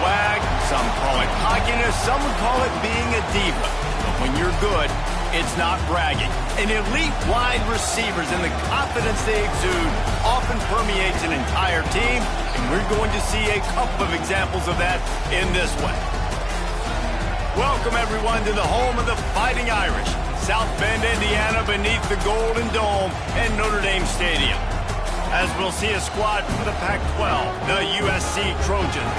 swag, some call it cockiness, some would call it being a diva. But when you're good, it's not bragging. And elite wide receivers and the confidence they exude often permeates an entire team, and we're going to see a couple of examples of that in this one. Welcome, everyone, to the home of the Fighting Irish, South Bend, Indiana, beneath the Golden Dome and Notre Dame Stadium. As we'll see a squad from the Pac-12, the USC Trojans,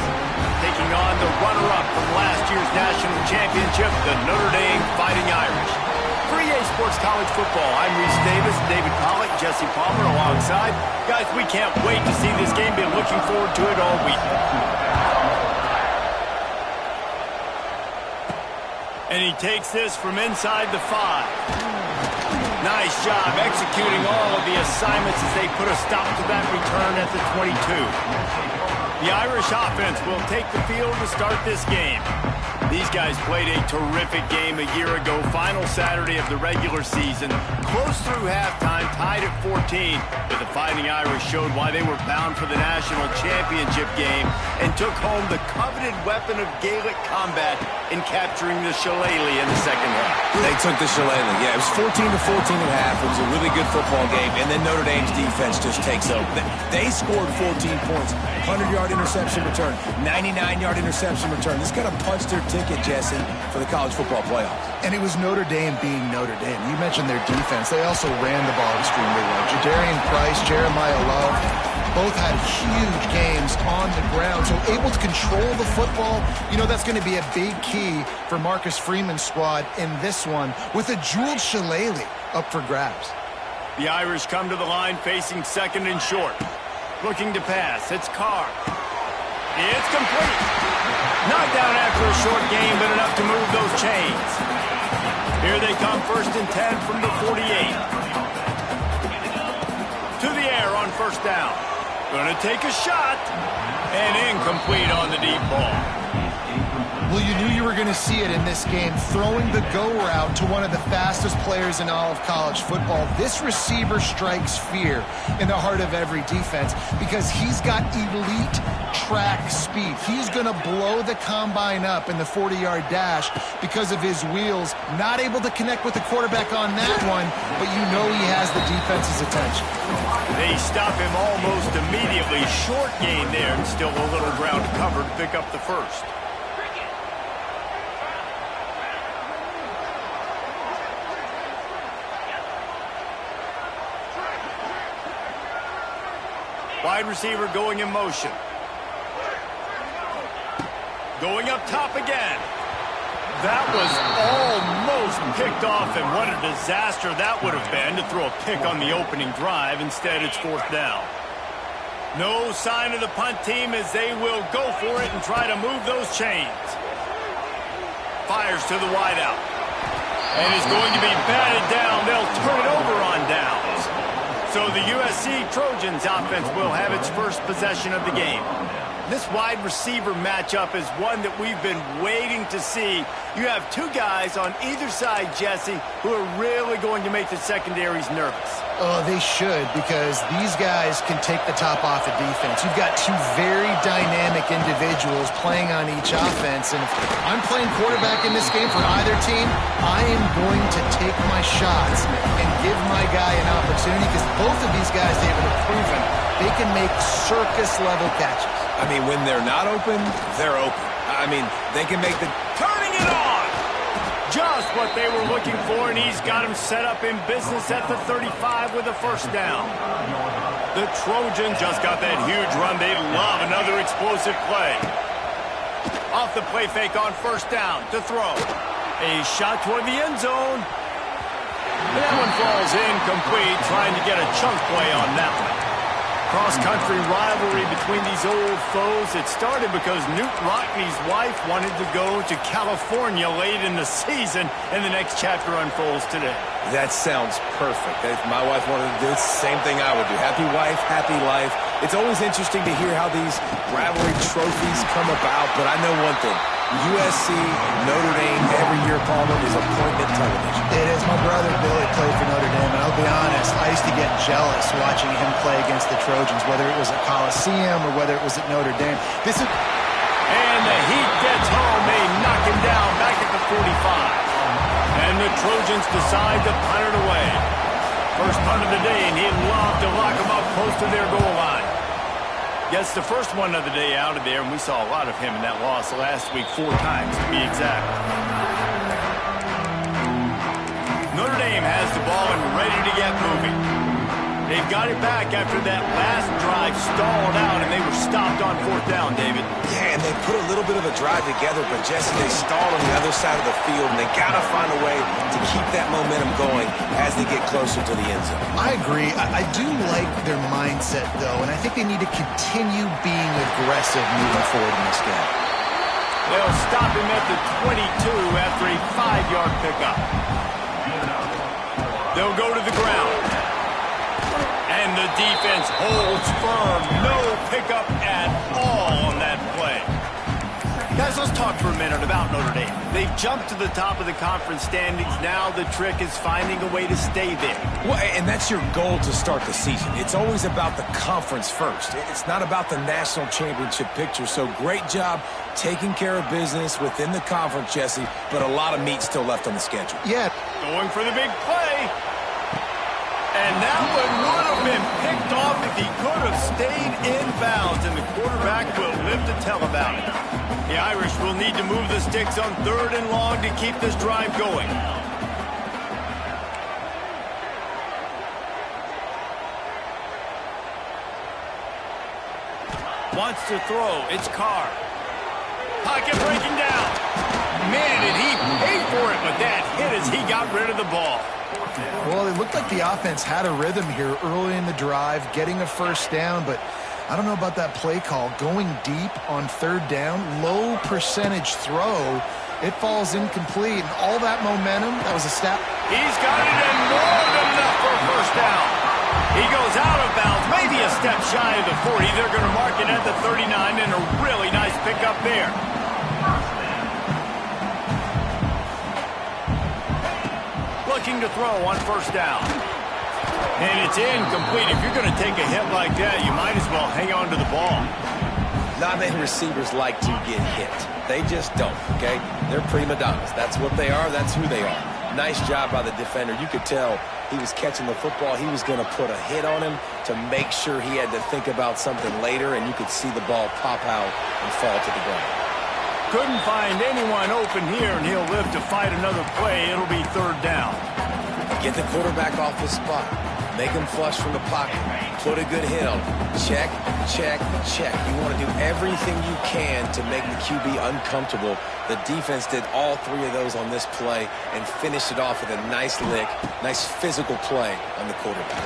taking on the runner-up from last year's national championship, the Notre Dame Fighting Irish. For EA Sports College Football, I'm Reese Davis, David Pollock, Jesse Palmer alongside. Guys, we can't wait to see this game. Been looking forward to it all week. And he takes this from inside the 5. Nice job executing all of the assignments as they put a stop to that return at the 22. The Irish offense will take the field to start this game. These guys played a terrific game a year ago, final Saturday of the regular season. Close through halftime, tied at 14, but the Fighting Irish showed why they were bound for the national championship game and took home the coveted weapon of Gaelic combat in capturing the shillelagh in the second half. They took the shillelagh. Yeah, it was 14-14 at half. It was a really good football game, and then Notre Dame's defense just takes over. They scored 14 points, 100-yard interception return, 99-yard interception return. This kind of punched their ticket, Jesse, for the college football playoffs. And it was Notre Dame being Notre Dame. You mentioned their defense. They also ran the ball extremely well. Jadarian Price, Jeremiah Love, both had huge games on the ground. So able to control the football, you know, that's going to be a big key for Marcus Freeman's squad in this one, with a jeweled shillelagh up for grabs. The Irish come to the line facing second and short. Looking to pass. It's Carr. It's complete. Knocked down after a short game, but enough to move those chains. Here they come, 1st and 10 from the 48. To the air on first down. Gonna take a shot. And incomplete on the deep ball. Well, you knew you were going to see it in this game, throwing the go route to one of the fastest players in all of college football. This receiver strikes fear in the heart of every defense because he's got elite track speed. He's going to blow the combine up in the 40-yard dash because of his wheels. Not able to connect with the quarterback on that one, but you know he has the defense's attention. They stop him almost immediately. Short gain there, and still a little ground to cover to pick up the first. Wide receiver going in motion. Going up top again. That was almost picked off, and what a disaster that would have been to throw a pick on the opening drive. Instead, it's 4th down. No sign of the punt team as they will go for it and try to move those chains. Fires to the wideout. And is going to be batted down. They'll turn it over on downs. So the USC Trojans offense will have its first possession of the game. This wide receiver matchup is one that we've been waiting to see. You have two guys on either side, Jesse, who are really going to make the secondaries nervous. Oh, they should, because these guys can take the top off of defense. You've got two very dynamic individuals playing on each offense, and if I'm playing quarterback in this game for either team, I am going to take my shots and give my guy an opportunity, because both of these guys, David, have proven they can make circus-level catches. I mean, when they're not open, they're open. I mean, they can make the... Turning it on! Just what they were looking for, and he's got him set up in business at the 35 with a first down. The Trojans just got that huge run. They love another explosive play. Off the play fake on first down to throw. A shot toward the end zone. That one falls incomplete, trying to get a chunk play on that one. Cross-country rivalry between these old foes. It started because Newt Rockney's wife wanted to go to California late in the season, and the next chapter unfolds today. That sounds perfect. If my wife wanted to do it, same thing I would do. Happy wife, happy life. It's always interesting to hear how these rivalry trophies come about, but I know one thing. USC, Notre Dame, every year, Palmer, is appointment television. It is. My brother Billy played for Notre Dame, and I'll be honest, I used to get jealous watching him play against the Trojans, whether it was at Coliseum or whether it was at Notre Dame. And the him down back at the 45. And the Trojans decide to punt it away. First punt of the day, and he'd love to lock them up close to their goal line. Gets the first one of the day out of there, and we saw a lot of him in that loss last week, 4 times to be exact. Notre Dame has the ball and ready to get moving. They've got it back after that last drive stalled out, and they were stopped on 4th down, David. Yeah, and they put a little bit of a drive together, but Jesse, they stalled on the other side of the field, and they got to find a way to keep that momentum going as they get closer to the end zone. I agree. I do like their mindset, though, and I think they need to continue being aggressive moving forward in this game. They'll stop him at the 22 after a 5-yard pickup. They'll go to the ground. And the defense holds firm. No pickup at all on that play. Guys, let's talk for a minute about Notre Dame. They've jumped to the top of the conference standings. Now the trick is finding a way to stay there. Well, and that's your goal to start the season. It's always about the conference first. It's not about the national championship picture. So great job taking care of business within the conference, Jesse, but a lot of meat still left on the schedule. Yeah. Going for the big play. And that one would have been picked off if he could have stayed in bounds, and the quarterback will live to tell about it. The Irish will need to move the sticks on 3rd and long to keep this drive going. Wants to throw. It's Carr. Pocket breaking down. Man, did he pay for it, but that hit as he got rid of the ball. Well, it looked like the offense had a rhythm here early in the drive, getting a first down, but I don't know about that play call. Going deep on 3rd down, low percentage throw, it falls incomplete, and all that momentum, that was a step. He's got it and more than enough for a first down. He goes out of bounds, maybe a step shy of the 40. They're going to mark it at the 39, and a really nice pickup there. Looking to throw on 1st down. And it's incomplete. If you're going to take a hit like that, you might as well hang on to the ball. Not many receivers like to get hit. They just don't, okay? They're prima donnas. That's what they are. That's who they are. Nice job by the defender. You could tell he was catching the football. He was going to put a hit on him to make sure he had to think about something later, and you could see the ball pop out and fall to the ground. Couldn't find anyone open here, and he'll live to fight another play. It'll be 3rd down. Get the quarterback off his spot. Make him flush from the pocket. Put a good hit on him. Check, check, check. You want to do everything you can to make the QB uncomfortable. The defense did all 3 of those on this play and finished it off with a nice lick, nice physical play on the quarterback.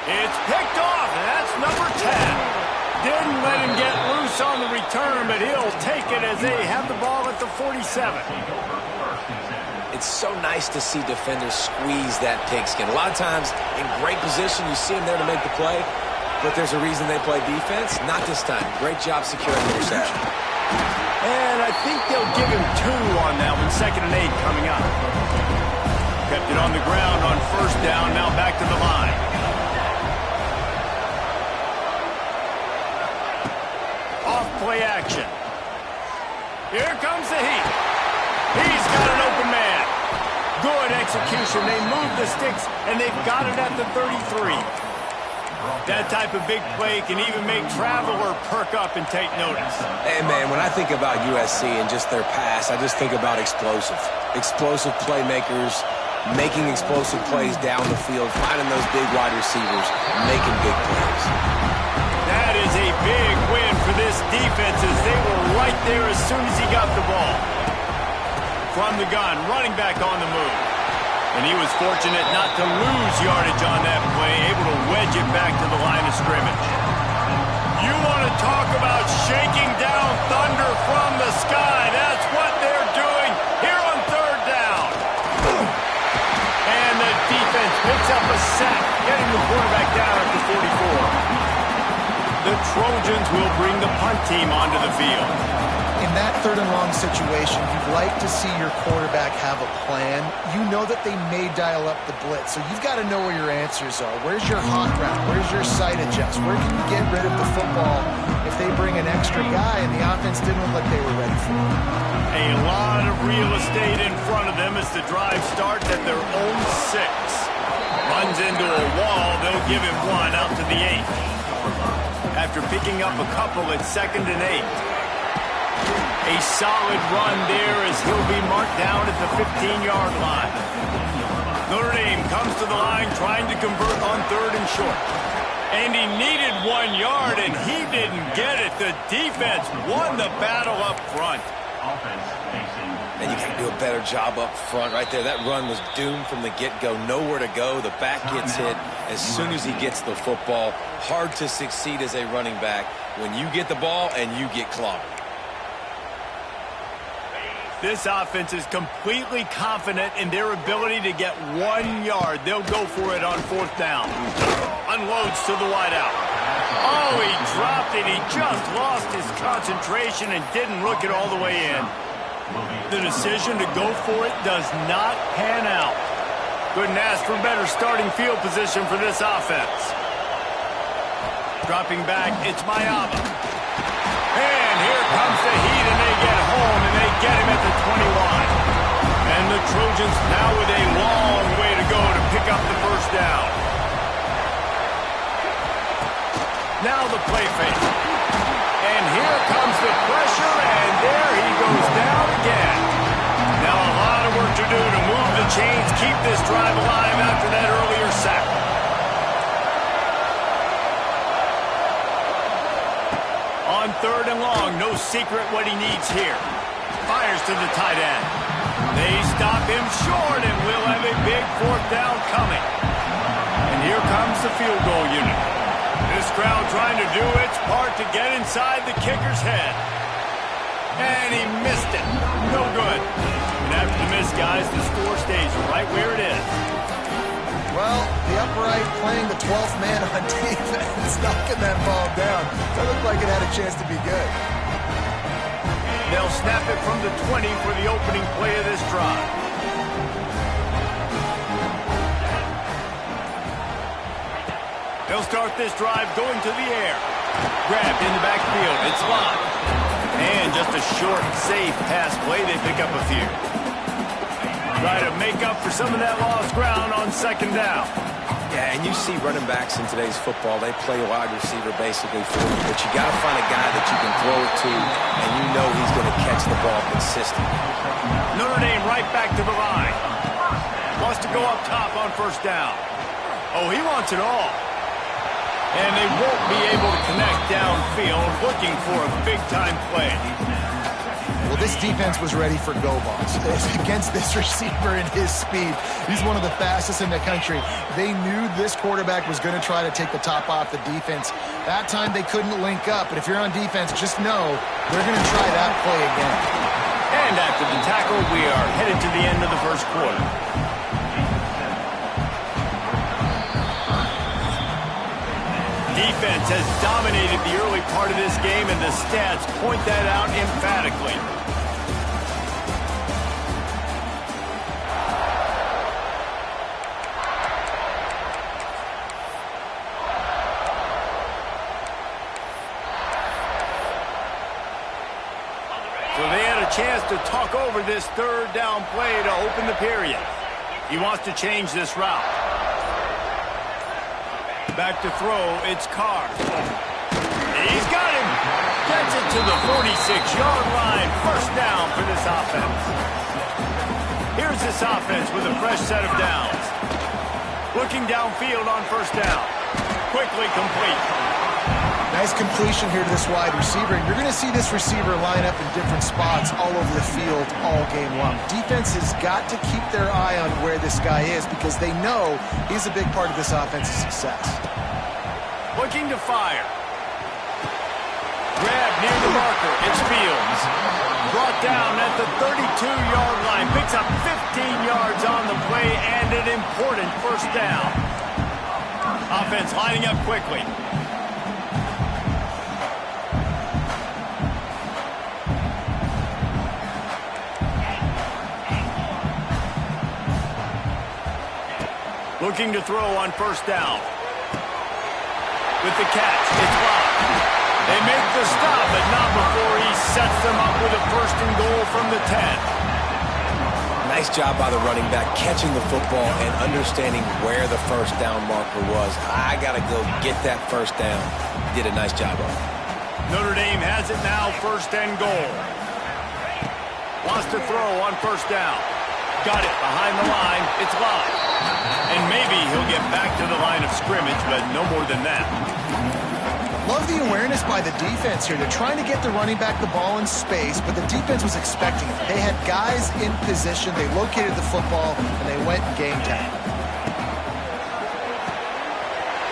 It's picked off, and that's number 10. Didn't let him get loose on the return, but he'll take it as they have the ball at the 47. It's so nice to see defenders squeeze that pigskin. A lot of times, in great position, you see them there to make the play, but there's a reason they play defense. Not this time. Great job securing the interception. And I think they'll give him 2 on that one. 2nd and 8 coming up. Kept it on the ground on 1st down, now back to the line. Play action. Here comes the heat. He's got an open man. Good execution. They move the sticks, and they've got it at the 33. That type of big play can even make Traveler perk up and take notice. Hey, man, when I think about USC and just their pass, I just think about explosive. Explosive playmakers, making explosive plays down the field, finding those big wide receivers, making big plays. That is a big win for this defense as they were right there as soon as he got the ball. From the gun, running back on the move. And he was fortunate not to lose yardage on that play, able to wedge it back to the line of scrimmage. You want to talk about shaking down thunder from the sky. That's what they're doing here on 3rd down. And the defense picks up a sack, getting the quarterback down at the 44. The Trojans will bring the punt team onto the field. In that 3rd and long situation, you'd like to see your quarterback have a plan. You know that they may dial up the blitz, so you've got to know where your answers are. Where's your hot route? Where's your sight adjust? Where can you get rid of the football if they bring an extra guy, and the offense didn't look like they were ready for it. A lot of real estate in front of them as the drive starts at their own 6. Runs into a wall, they'll give him 1 out to the 8. After picking up a couple, it's 2nd and 8. A solid run there as he'll be marked down at the 15-yard line. Notre Dame comes to the line trying to convert on 3rd and short. And he needed 1 yard, and he didn't get it. The defense won the battle up front. And you got to do a better job up front right there. That run was doomed from the get-go. Nowhere to go. The back gets hit as soon as he gets the football. Hard to succeed as a running back when you get the ball and you get clobbered. This offense is completely confident in their ability to get 1 yard. They'll go for it on 4th down. Unloads to the wideout. Oh, he dropped it. He just lost his concentration and didn't look it all the way in. The decision to go for it does not pan out. Couldn't ask for better starting field position for this offense. Dropping back, it's Mayaba. And here comes the heat, and they get home, and they get him at the 21. And the Trojans now with a long way to go to pick up the 1st down. Now the play fake. And here comes the pressure, and there he goes down again. Now a lot of work to do to move the chains, keep this drive alive after that earlier sack. On 3rd and long, no secret what he needs here. Fires to the tight end. They stop him short, and we'll have a big 4th down coming. And here comes the field goal unit. This crowd trying to do its part to get inside the kicker's head. And he missed it. No good. And after the miss, guys, the score stays right where it is. Well, the upright playing the 12th man on defense, knocking that ball down. That looked like it had a chance to be good. They'll snap it from the 20 for the opening play of this drive. They'll start this drive going to the air. Grabbed in the backfield. It's locked. And just a short, safe pass play. They pick up a few. Try to make up for some of that lost ground on 2nd down. Yeah, and you see running backs in today's football, they play wide receiver basically for you. But you got to find a guy that you can throw it to, and you know he's going to catch the ball consistently. Notre Dame right back to the line. Wants to go up top on 1st down. Oh, he wants it all. And they won't be able to connect downfield, looking for a big-time play. Well, this defense was ready for go balls against this receiver and his speed. He's one of the fastest in the country. They knew this quarterback was going to try to take the top off the defense. That time they couldn't link up, but if you're on defense, just know they're going to try that play again. And after the tackle, we are headed to the end of the 1st quarter. Defense has dominated the early part of this game, and the stats point that out emphatically. So they had a chance to talk over this 3rd down play to open the period. He wants to change this route. Back to throw, it's Carr. He's got him. Gets it to the 46-yard line. 1st down for this offense. Here's this offense with a fresh set of downs. Looking downfield on 1st down. Quickly complete. Nice completion here to this wide receiver. And you're going to see this receiver line up in different spots all over the field all game long. Defense has got to keep their eye on where this guy is because they know he's a big part of this offense's success. Looking to fire. Grab near the marker. It's Fields. Brought down at the 32-yard line. Picks up 15 yards on the play and an important 1st down. Offense lining up quickly. Looking to throw on 1st down. With the catch, it's blocked. They They make the stop, but not before he sets them up with a first and goal from the 10. Nice job by the running back, catching the football and understanding where the first down marker was. I got to go get that first down. He did a nice job of it. Notre Dame has it now, first and goal. Wants to throw on first down. Got it behind the line. It's live. And maybe he'll get back to the line of scrimmage, but no more than that. Love the awareness by the defense here. They're trying to get the running back the ball in space, but the defense was expecting it. They had guys in position. They located the football, and they went and game time.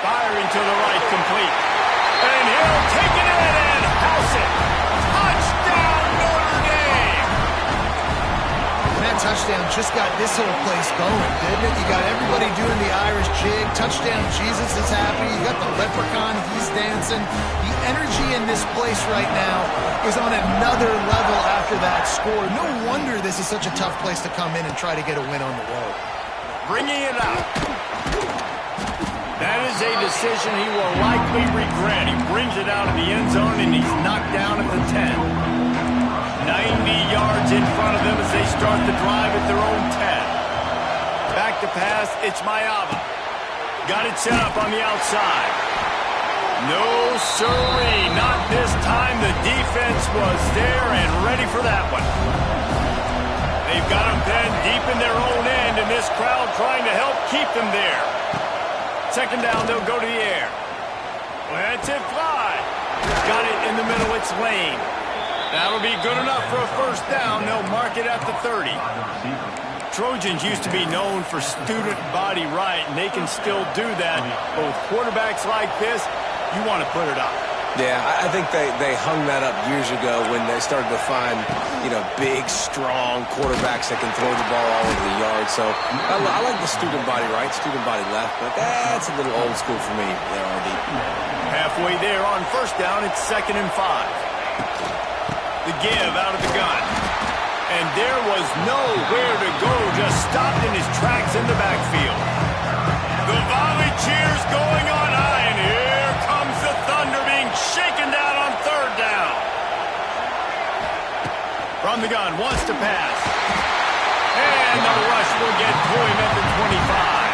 Firing to the right, complete. And he'll take it in and house it. Touchdown, Notre Dame! And that touchdown just got this whole place going, didn't it? You got everybody doing the Irish jig. Touchdown, Jesus is happy. You got the leprechaun, he's dancing. The energy in this place right now is on another level after that score. No wonder this is such a tough place to come in and try to get a win on the road. Bringing it out. That is a decision he will likely regret. He brings it out of the end zone, and he's knocked down at the 10. 90 yards in front of them as they start the drive at their own 10. Back to pass, it's Mayava. Got it set up on the outside. No sirree, not this time. The defense was there and ready for that one. They've got them then deep in their own end, and this crowd trying to help keep them there. Second down, they'll go to the air. Let's it fly. Got it in the middle, it's Lane. That'll be good enough for a first down. They'll mark it at the 30. Trojans used to be known for student body right, and they can still do that. But with quarterbacks like this, you want to put it up. Yeah, I think they hung that up years ago when they started to find, big, strong quarterbacks that can throw the ball all over the yard. So I like the student body right, student body left, but that's a little old school for me there, RD. Halfway there on first down, it's 2nd and 5. The give out of the gun. And there was nowhere to go, just stopped in his tracks in the backfield. The volley cheers going on high, and here comes the Thunder being shaken down on third down. From the gun, wants to pass. And the rush will get to him at the 25.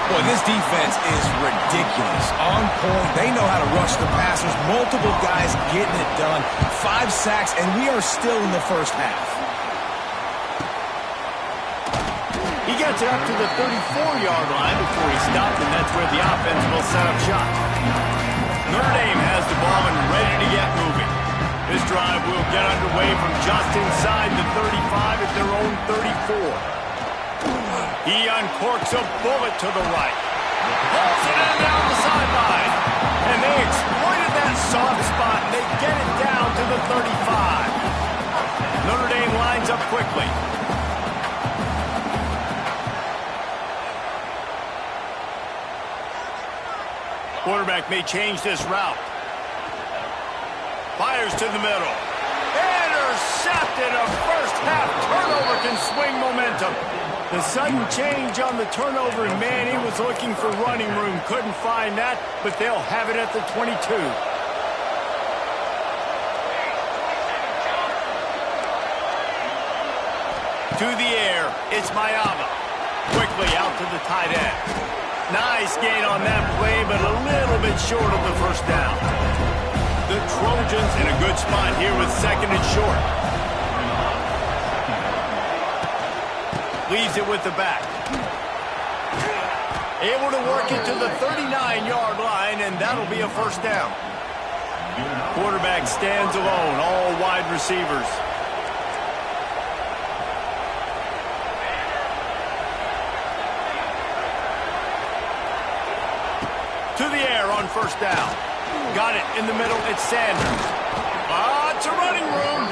Boy, this defense is ridiculous. On point, they know how to rush the passers. Multiple guys getting it done. 5 sacks, and we are still in the first half. He gets it up to the 34-yard line before he stopped, and that's where the offense will set up shop. Notre Dame has the ball and ready to get moving. This drive will get underway from just inside the 35 at their own 34. He uncorks a bullet to the right. Pulls it in down the sideline. And they exploited that soft spot, and they get it down to the 35. Notre Dame lines up quickly. Quarterback may change this route. Fires to the middle. Intercepted. A first-half turnover can swing momentum. The sudden change on the turnover, and man, he was looking for running room. Couldn't find that, but they'll have it at the 22. To the air, it's Mayava. Quickly out to the tight end. Nice gain on that play, but a little bit short of the first down. The Trojans in a good spot here with 2nd and short. Leaves it with the back. Able to work it to the 39-yard line, and that'll be a first down. Quarterback stands alone, all wide receivers. To the air on first down. Got it in the middle, it's Sanders. It's a running room.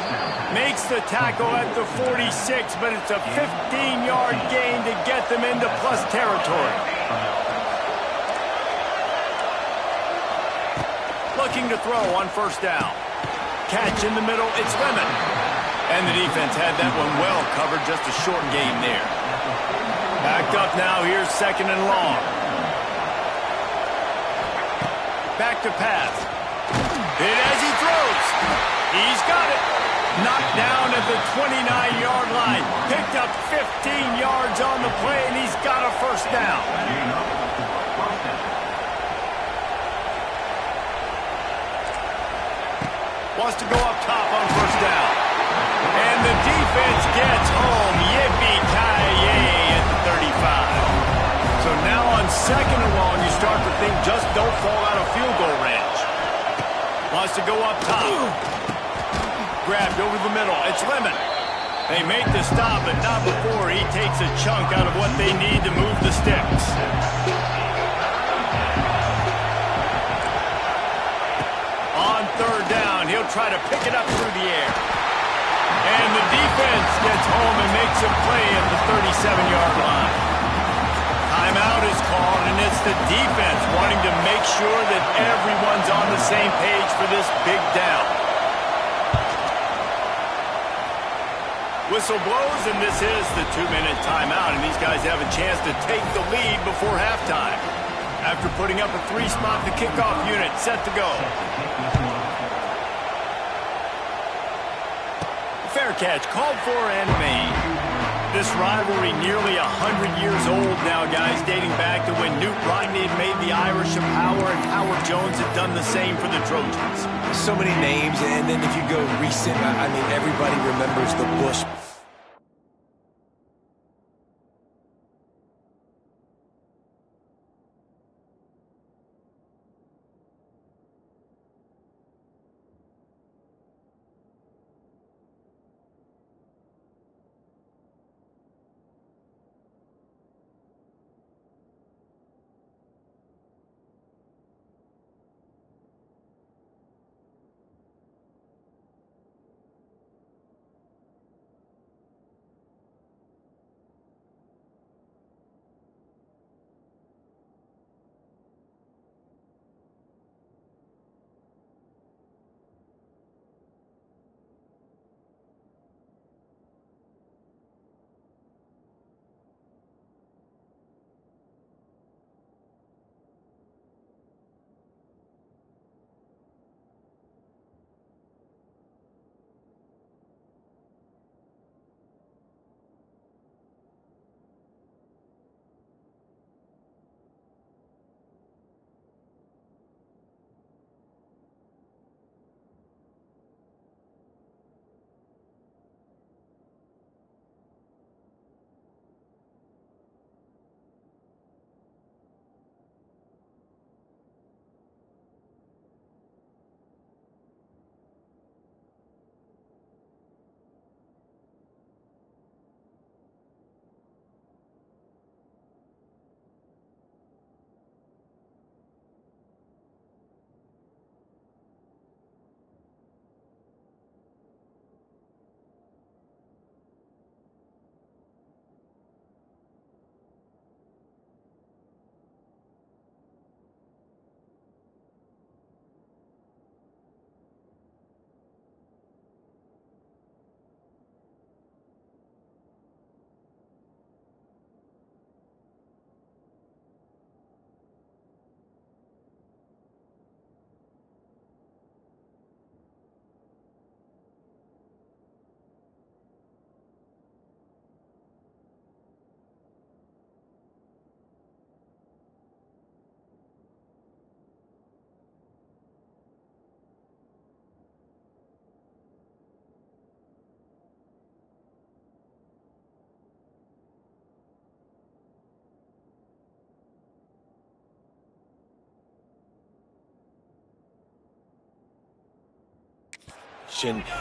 Makes the tackle at the 46, but it's a 15-yard gain to get them into plus territory. Looking to throw on first down. Catch in the middle, it's Lemon. And the defense had that one well covered, just a short gain there. Backed up now, here's 2nd and long. Back to pass. Hit as he throws. He's got it. Knocked down at the 29-yard line. Picked up 15 yards on the play, and he's got a first down. Wants to go up top on first down. And the defense gets home. Yippee-ki-yay at the 35. So now on second and long, you start to think just don't fall out of field goal range. Wants to go up top. Grabbed over the middle. It's Lemon. They make the stop, but not before he takes a chunk out of what they need to move the sticks. On third down, he'll try to pick it up through the air. And the defense gets home and makes a play at the 37-yard line. Timeout is called, and it's the defense wanting to make sure that everyone's on the same page for this big down. Whistle blows, and this is the 2-minute timeout, and these guys have a chance to take the lead before halftime. After putting up a 3-spot, the kickoff unit set to go. Fair catch, called for and made. This rivalry nearly 100 years old now, guys, dating back to when Newt Rodney had made the Irish a power and Howard Jones had done the same for the Trojans. So many names, and then if you go recent, I mean, everybody remembers the Bush.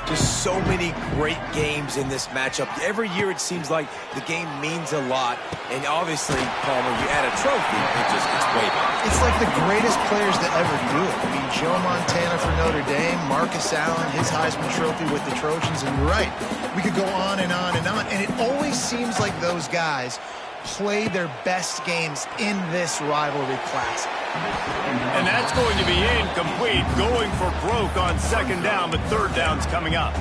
Just so many great games in this matchup. Every year it seems like the game means a lot. And obviously, Palmer, you add a trophy, it's way better. It's like the greatest players to ever do it. I mean, Joe Montana for Notre Dame, Marcus Allen, his Heisman Trophy with the Trojans. And you're right, we could go on and on and on. And it always seems like those guys play their best games in this rivalry classic. And that's going to be incomplete, going for broke on second down, but third down's coming up.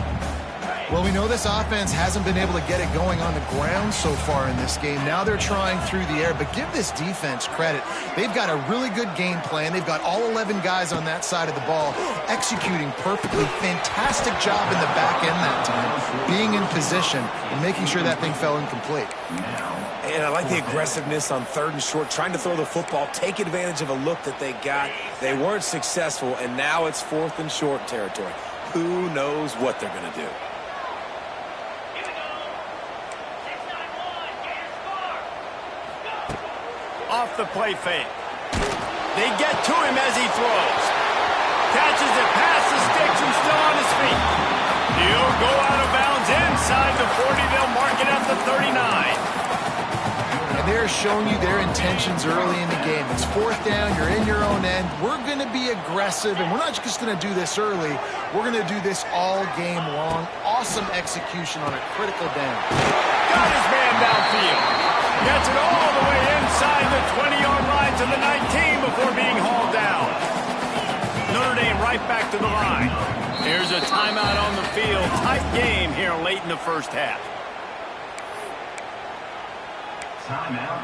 Well, we know this offense hasn't been able to get it going on the ground so far in this game. Now they're trying through the air, but give this defense credit. They've got a really good game plan. They've got all 11 guys on that side of the ball executing perfectly. Fantastic job in the back end that time, being in position and making sure that thing fell incomplete. And I like the aggressiveness on 3rd and short, trying to throw the football, take advantage of a look that they got. They weren't successful, and now it's 4th and short territory. Who knows what they're going to do? Off the play fake. They get to him as he throws. Catches it past the sticks and still on his feet. He'll go out of bounds inside the 40. They'll mark it at the 39. And they're showing you their intentions early in the game. It's 4th down. You're in your own end. We're going to be aggressive, and we're not just going to do this early. We're going to do this all game long. Awesome execution on a critical down. Got his man downfield. Gets it all the way inside the 20-yard line to the 19 before being hauled down. Notre Dame right back to the line. Here's a timeout on the field. Tight game here late in the first half. Timeout,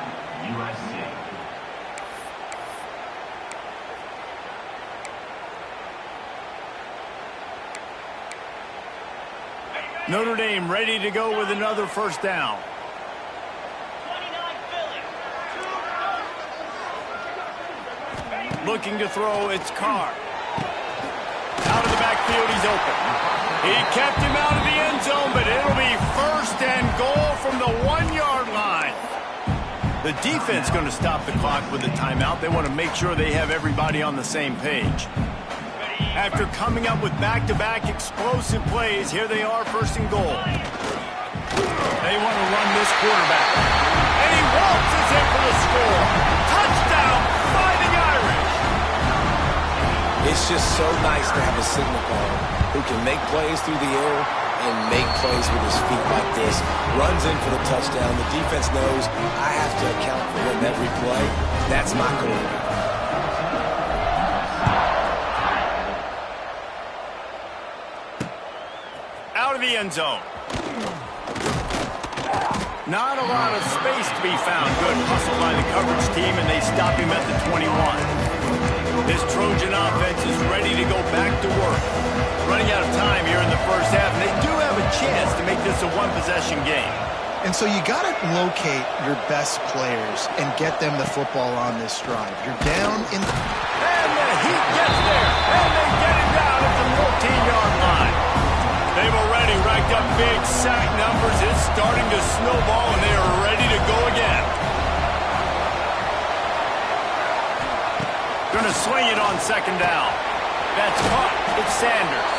USC. Notre Dame ready to go with another first down. Looking to throw, it's Carr. Out of the backfield, he's open. He kept him out of the end zone, but it'll be 1st and goal from the 1-yard line. The defense going to stop the clock with a timeout. They want to make sure they have everybody on the same page. After coming up with back-to-back explosive plays, here they are, 1st and goal. They want to run this quarterback. And he waltzes in for the score. Touchdown, Fighting Irish. It's just so nice to have a signal caller who can make plays through the air and make plays with his feet like this. Runs in for the touchdown. The defense knows I have to account for him every play. That's my quarterback. Out of the end zone. Not a lot of space to be found. Good hustle by the coverage team, and they stop him at the 21. This Trojan offense is ready to go back to work. Running out of time here in the first half, and they do have a chance to make this a one-possession game. And so you got to locate your best players and get them the football on this drive. You're down in... And the Heat gets there, and they get him down at the 14-yard line. They've already racked up big sack numbers. It's starting to snowball, and they are ready to go again. Going to swing it on 2nd down. That's caught. It's Sanders.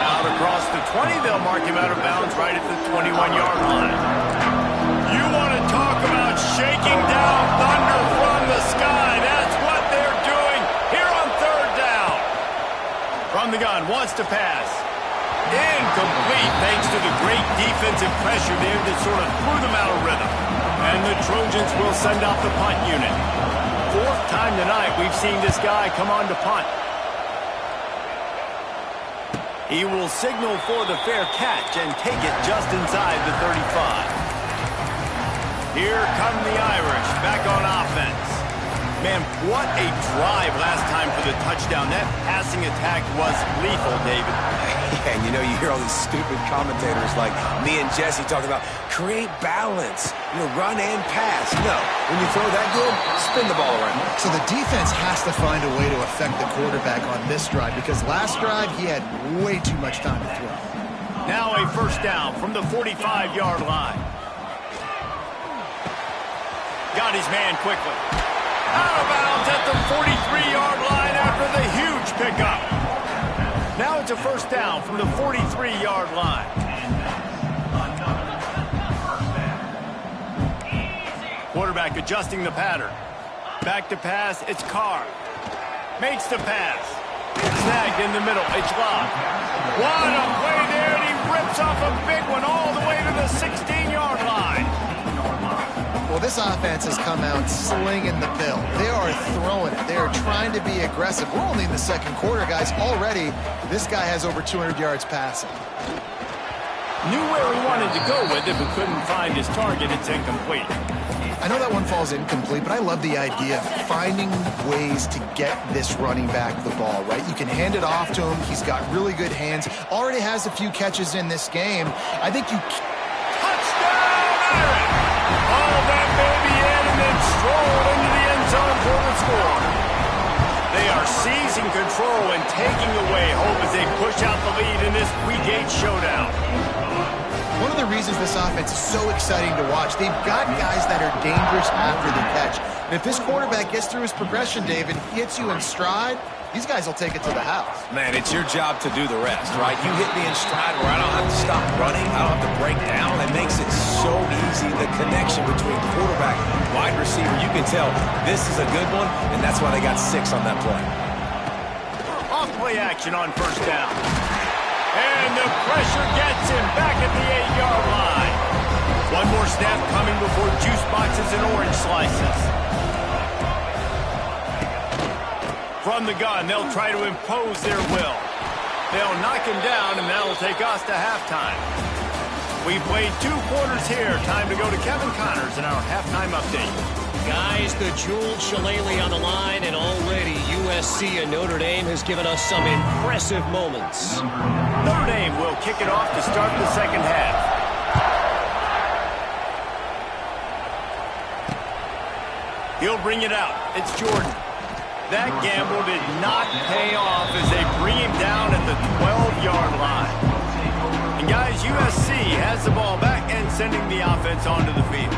Out across the 20. They'll mark him out of bounds right at the 21-yard line. You want to talk about shaking down thunder from the sky. That's what they're doing here on 3rd down. From the gun, wants to pass. Incomplete thanks to the great defensive pressure there that sort of threw them out of rhythm. And the Trojans will send out the punt unit. 4th time tonight we've seen this guy come on to punt. He will signal for the fair catch and take it just inside the 35. Here come the Irish back on offense. Man, what a drive last time for the touchdown. That passing attack was lethal, David. And you know, you hear all these stupid commentators like me and Jesse talking about create balance, run and pass. No, when you throw that good, spin the ball around. So the defense has to find a way to affect the quarterback on this drive because last drive he had way too much time to throw. Now a 1st down from the 45-yard line. Got his man quickly. Out of bounds at the 43-yard line after the huge pickup. Now it's a 1st down from the 43-yard line. Quarterback adjusting the pattern. Back to pass, it's Carr. Makes the pass. Snagged in the middle, it's locked. What a play there, and he rips off a big one all the way to the 16-yard line. Well, this offense has come out slinging the bill. They are throwing it. They are trying to be aggressive. We're only in the 2nd quarter, guys. Already, this guy has over 200 yards passing. Knew where he wanted to go with it, but couldn't find his target. It's incomplete. I know that one falls incomplete, but I love the idea of finding ways to get this running back the ball, right? You can hand it off to him. He's got really good hands. Already has a few catches in this game. I think you... Touchdown, Aaron! Oh, that baby in and then strolled into the end zone for the score. They are seizing control and taking away hope as they push out the lead in this Week 8 showdown. One of the reasons this offense is so exciting to watch, they've got guys that are dangerous after the catch. And if this quarterback gets through his progression, David, hits you in stride, these guys will take it to the house. Man, it's your job to do the rest, right? You hit me in stride where I don't have to stop running. I don't have to break down. It makes it so easy. The connection between quarterback and wide receiver, you can tell this is a good one, and that's why they got 6 on that play. Off play action on first down. And the pressure gets him back at the 8-yard line. One more snap coming before juice boxes and orange slices. From the gun, they'll try to impose their will. They'll knock him down, and that'll take us to halftime. We played 2 quarters here. Time to go to Kevin Connors in our halftime update. Guys, the jeweled shillelagh on the line, and already USC and Notre Dame has given us some impressive moments. Notre Dame will kick it off to start the second half. He'll bring it out. It's Jordan. That gamble did not pay off as they bring him down at the 12-yard line. And guys, USC has the ball back and sending the offense onto the field.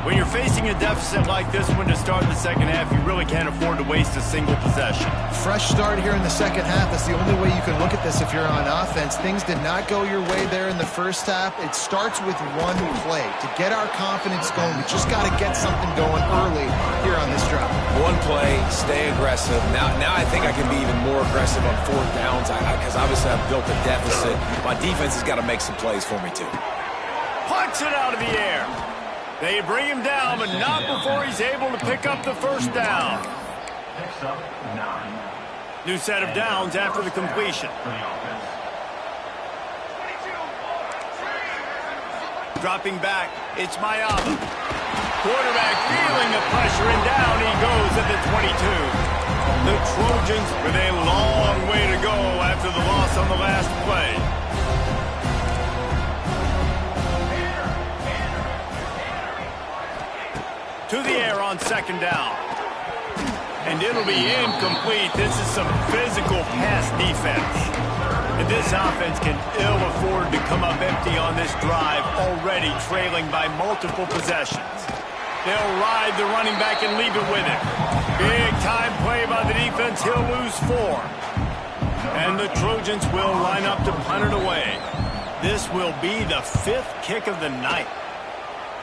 When you're facing a deficit like this one to start the second half, you really can't afford to waste a single possession. Fresh start here in the second half. That's the only way you can look at this if you're on offense. Things did not go your way there in the first half. It starts with one play. To get our confidence going, we just got to get something going early here on this drive. One play, stay aggressive. Now I think I can be even more aggressive on 4th downs because obviously I've built a deficit. My defense has got to make some plays for me too. Punts it out of the air. They bring him down, but not before he's able to pick up the first down. Picks up 9. New set of downs after the completion. Dropping back, it's Mayaba. Quarterback feeling the pressure, and down he goes at the 22. The Trojans with a long way to go after the loss on the last play. To the air on second down. And it'll be incomplete. This is some physical pass defense. And this offense can ill afford to come up empty on this drive, already trailing by multiple possessions. They'll ride the running back and leave it with him. Big time play by the defense. He'll lose 4. And the Trojans will line up to punt it away. This will be the 5th kick of the night.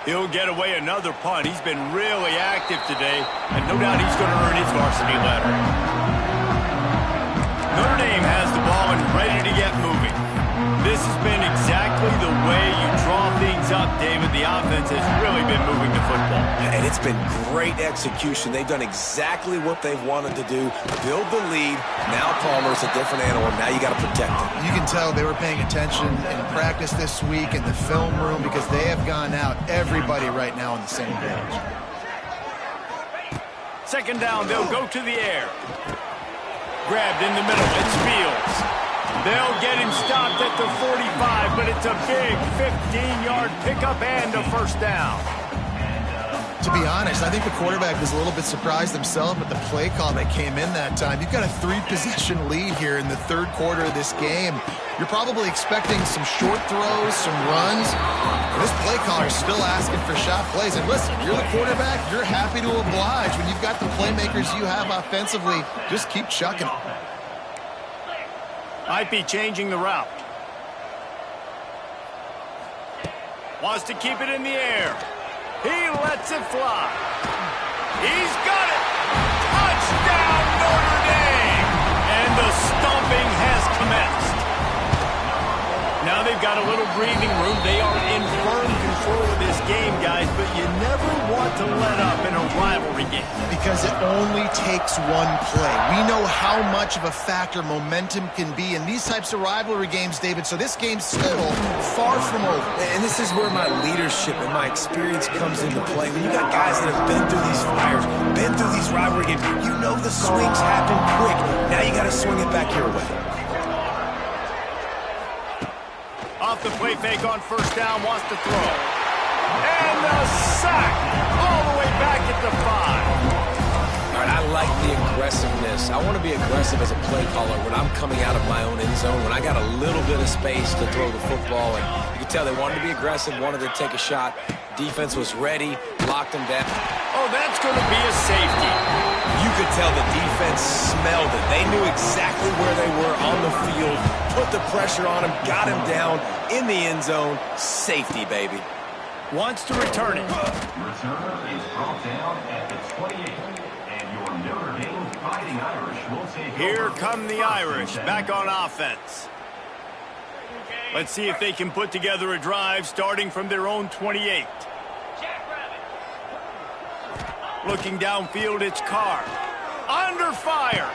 He'll get away another punt. He's been really active today, and no doubt he's going to earn his varsity letter. Notre Dame has the ball and ready to get moving. This has been exactly the way you draw things up, David. The offense has really been moving the football. And it's been great execution. They've done exactly what they've wanted to do. Build the lead. Now Palmer's a different animal. Now you got to protect him. You can tell they were paying attention in practice this week in the film room because they have gone out, everybody right now on the same page. Second down, they'll go to the air. Grabbed in the middle, it's Fields. They'll get him stopped at the 45, but it's a big 15-yard pickup and a first down. To be honest, I think the quarterback was a little bit surprised himself at the play call that came in that time. You've got a 3-possession lead here in the 3rd quarter of this game. You're probably expecting some short throws, some runs. This play caller is still asking for shot plays. And listen, you're the quarterback. You're happy to oblige. When you've got the playmakers you have offensively, just keep chucking them. Might be changing the route. Wants to keep it in the air. He lets it fly. He's got it. Touchdown, Notre Dame. And the stomping has commenced. Now they've got a little breathing room. They are in firm control of this game, guys, but you never want to let up in a rivalry game? Because it only takes one play. We know how much of a factor momentum can be in these types of rivalry games, David, so this game's still far from over. And this is where my leadership and my experience comes into play. When you got guys that have been through these fires, been through these rivalry games, you know the swings happen quick. Now you got to swing it back your way. Off the play fake on first down, wants to throw. And the sack all the way back at the 5. All right, I like the aggressiveness. I want to be aggressive as a play caller when I'm coming out of my own end zone, when I got a little bit of space to throw the football. And you can tell they wanted to be aggressive, wanted to take a shot. Defense was ready, locked them down. Oh, that's going to be a safety. You could tell the defense smelled it. They knew exactly where they were on the field, put the pressure on him, got him down in the end zone. Safety, baby. Wants to return it. Return is brought down at the 28. And your Notre Dame Fighting Irish will take Here over. come the Irish back on offense. Let's see if they can put together a drive starting from their own 28. Looking downfield, it's Carr. Under fire.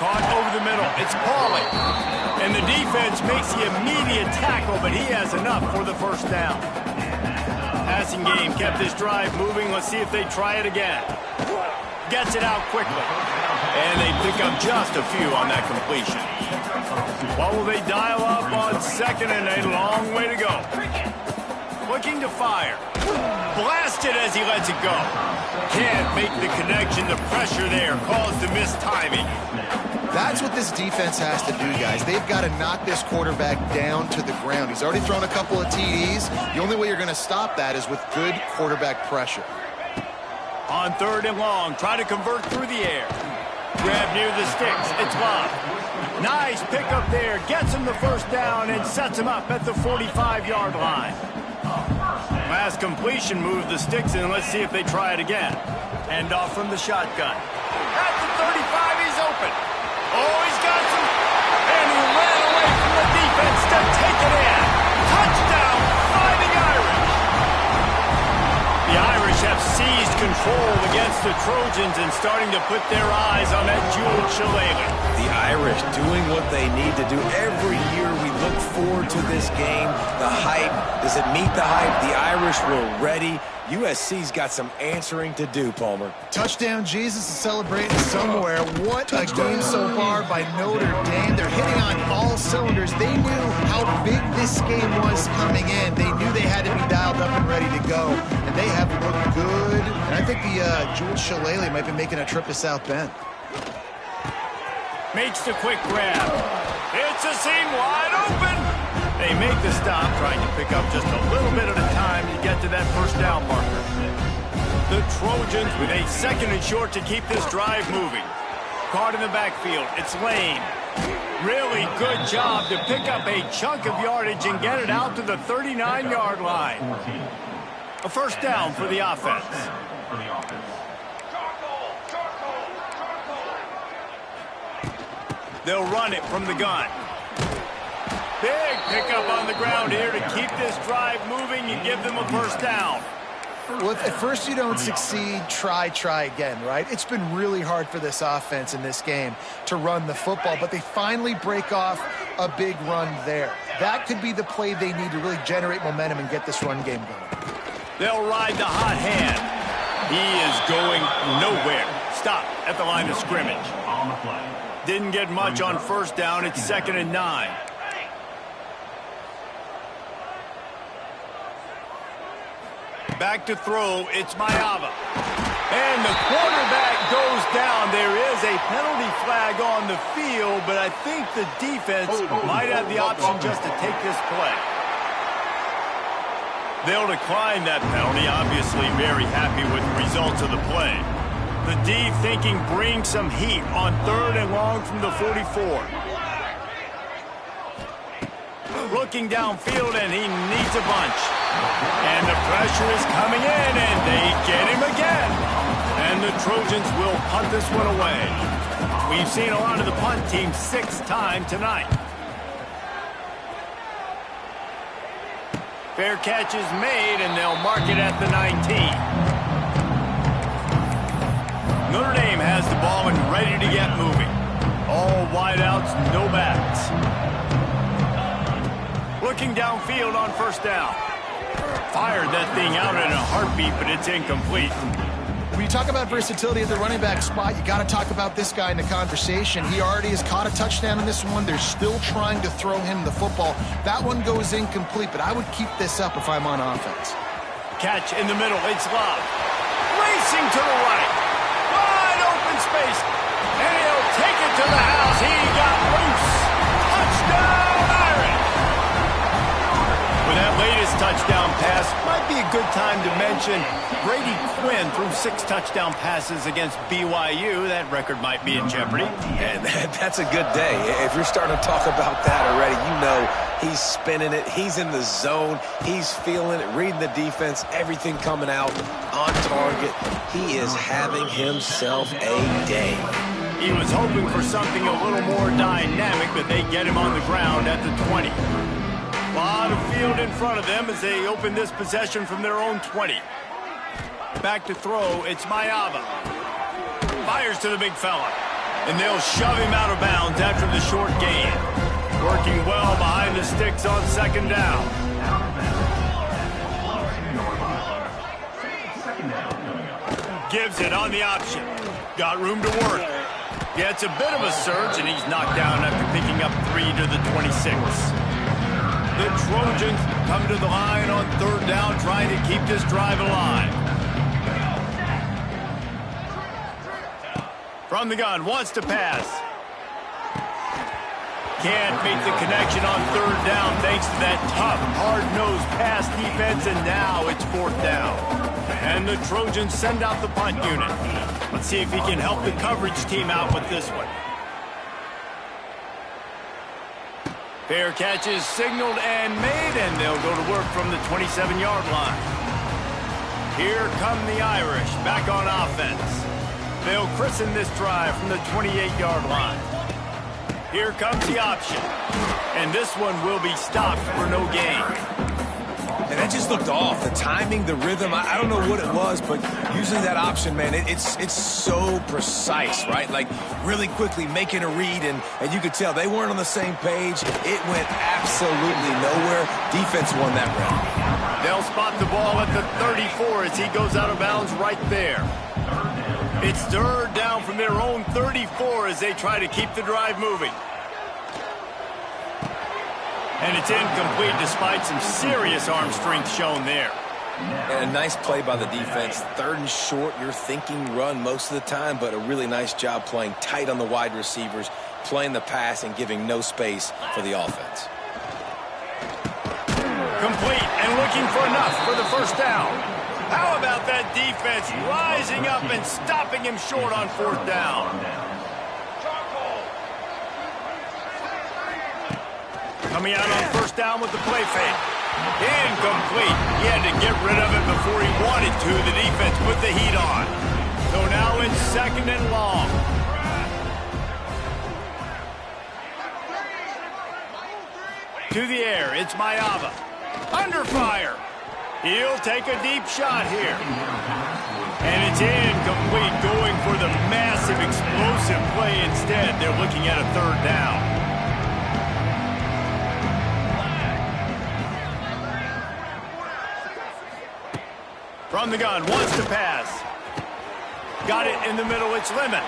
Caught over the middle. It's Pauly. And the defense makes the immediate tackle, but he has enough for the first down. Passing game kept this drive moving. Let's see if they try it again. Gets it out quickly. And they pick up just a few on that completion. What will they dial up on second and a long way to go? Looking to fire. Blasted as he lets it go. Can't make the connection. The pressure there caused the missed timing. That's what this defense has to do, guys. They've got to knock this quarterback down to the ground. He's already thrown a couple of TDs. The only way you're going to stop that is with good quarterback pressure. On third and long, try to convert through the air. Grab near the sticks. It's Love. Nice pickup there. Gets him the first down and sets him up at the 45-yard line. Last completion moved the sticks in. Let's see if they try it again. Hand off from the shotgun. At the 35, he's open. Oh, he's got some. And he ran away from the defense to take it in. Touchdown, Fighting Irish. The Irish have seized control against the Trojans and starting to put their eyes on that jeweled shillelagh. The Irish doing what they need to do. Every year we look forward to this game. The hype, does it meet the hype? The Irish were ready. USC's got some answering to do, Palmer. Touchdown Jesus is celebrating somewhere. What a game so far by Notre Dame. They're hitting on all cylinders. They knew how big this game was coming in. They knew they had to be dialed up and ready to go. And they have looked good. And I think the jeweled shillelagh might be making a trip to South Bend. Makes the quick grab. It's a seam wide open. They make the stop, trying to pick up just a little bit at a time to get to that first down marker. The Trojans with a second and short to keep this drive moving. Caught in the backfield. It's Lane. Really good job to pick up a chunk of yardage and get it out to the 39-yard line. A first down for the offense. They'll run it from the gun. Big pickup on the ground here to keep this drive moving and give them a first down. Well, if at first you don't succeed, try again, right? It's been really hard for this offense in this game to run the football, but they finally break off a big run there. That could be the play they need to really generate momentum and get this run game going. They'll ride the hot hand. He is going nowhere. Stop at the line of scrimmage. On the play. Didn't get much on first down. It's 2nd and 9. Back to throw. It's Mayava. And the quarterback goes down. There is a penalty flag on the field, but I think the defense might have the option just to take this play. They'll decline that penalty. Obviously very happy with the results of the play. The D thinking bring some heat on 3rd and long from the 44. Looking downfield, and he needs a bunch. And the pressure is coming in, and they get him again. And the Trojans will punt this one away. We've seen a lot of the punt team 6th time tonight. Fair catch is made, and they'll mark it at the 19. Notre Dame has the ball and ready to get moving. All wideouts, no backs. Looking downfield on first down. Fired that thing out in a heartbeat, but it's incomplete. When you talk about versatility at the running back spot, you got to talk about this guy in the conversation. He already has caught a touchdown in this one. They're still trying to throw him the football. That one goes incomplete, but I would keep this up if I'm on offense. Catch in the middle. It's Love. Racing to the right. Wide open space. And he'll take it to the house. He got loose. Touchdown, Irish. With that latest touchdown pass, might be a good time to mention Brady Quinn threw 6 touchdown passes against BYU. That record might be in jeopardy. And that's a good day. If you're starting to talk about that already, you know he's spinning it. He's in the zone. He's feeling it, reading the defense, everything coming out on target. He is having himself a day. He was hoping for something a little more dynamic, but they get him on the ground at the 20. A lot of field in front of them as they open this possession from their own 20. Back to throw, it's Mayava. Fires to the big fella. And they'll shove him out of bounds after the short gain. Working well behind the sticks on second down. Gives it on the option. Got room to work. Gets a bit of a surge, and he's knocked down after picking up 3 to the 26. The Trojans come to the line on third down, trying to keep this drive alive. From the gun, wants to pass. Can't make the connection on third down thanks to that tough, hard-nosed pass defense, and now it's fourth down. And the Trojans send out the punt unit. Let's see if he can help the coverage team out with this one. Fair catch is signaled and made, and they'll go to work from the 27-yard line. Here come the Irish, back on offense. They'll christen this drive from the 28-yard line. Here comes the option, and this one will be stopped for no gain. And that just looked off. The timing, the rhythm, I don't know what it was, but usually that option, man, it's so precise, right? Like really quickly making a read, and you could tell they weren't on the same page. It went absolutely nowhere. Defense won that round. They'll spot the ball at the 34 as he goes out of bounds right there. It's third down from their own 34 as they try to keep the drive moving. And it's incomplete despite some serious arm strength shown there. And a nice play by the defense. Third and short, you're thinking run most of the time, but a really nice job playing tight on the wide receivers, playing the pass and giving no space for the offense. Complete and looking for enough for the first down. How about that defense rising up and stopping him short on fourth down? Coming out on first down with the play fake. Incomplete. He had to get rid of it before he wanted to. The defense put the heat on. So now it's second and long. To the air, it's Mayava. Under fire. He'll take a deep shot here. And it's incomplete, going for the massive explosive play instead. They're looking at a third down. From the gun, wants to pass. Got it in the middle, it's Lemon.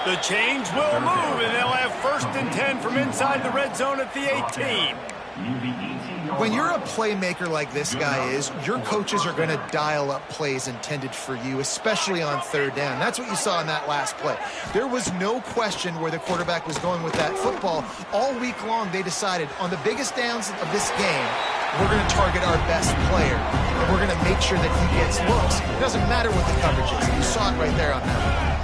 The change will move, and they'll have first and 10 from inside the red zone at the 18. When you're a playmaker like this guy is, your coaches are going to dial up plays intended for you, especially on third down. That's what you saw in that last play. There was no question where the quarterback was going with that football. All week long, they decided on the biggest downs of this game, we're going to target our best player, and we're going to make sure that he gets looks. It doesn't matter what the coverage is. You saw it right there on that one.